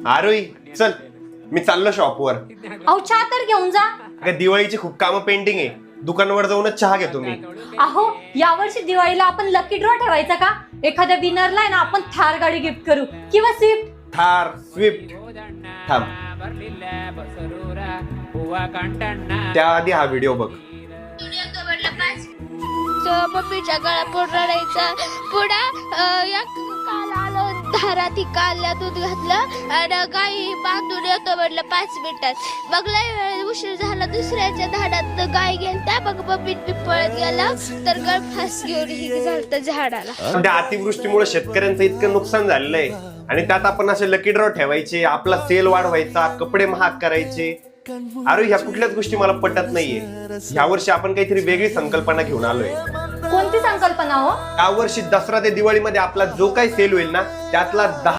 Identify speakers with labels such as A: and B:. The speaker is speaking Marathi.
A: आरोही चल, मी चाललो शॉपवर.
B: अहो चहा तर घेऊन जा.
A: अगं दिवाळीची खूप कामं पेंडिंग आहे, दुकानावर जाऊनच चहा घेतो मी.
B: अहो यावर्षी दिवाळीला आपण लकी ड्रॉ ठेवायचा का? एखाद्या विनरला आहे ना आपण थार गाडी गिफ्ट करू किंवा स्विफ्ट.
A: थार स्विफ्ट थांब, त्याआधी हा व्हिडिओ बघ.
C: मम्मीच्या गळा पूर्ण रडायचा. पुढं या काल आलो धाराती कालला दूध घातलं आणि गाई बांधून येतो म्हटलं 5 मिनिटात. मग लय वेळ उशीर झाला. दुसऱ्याच्या झाडात गाय गेलता. मग मम्मी पळत गेला तर गळफास घेऊन ही झालं झाडाला.
A: सध्या अतिवृष्टीमुळे शेतकऱ्यांचं इतकं नुकसान झालेलं आहे आणि त्यात आपण असे लकी ड्रॉ ठेवायचे, आपला सेल वाढवायचा, कपडे महाग करायचे. अरे ह्या कुठल्याच गोष्टी मला पटत नाहीये. ह्या वर्षी आपण काहीतरी वेगळी संकल्पना घेऊन आलोय.
B: कोणती संकल्पना हो?
A: या वर्षी दसरा ते दिवाळीमध्ये आपला जो काही सेल होईल ना त्यातला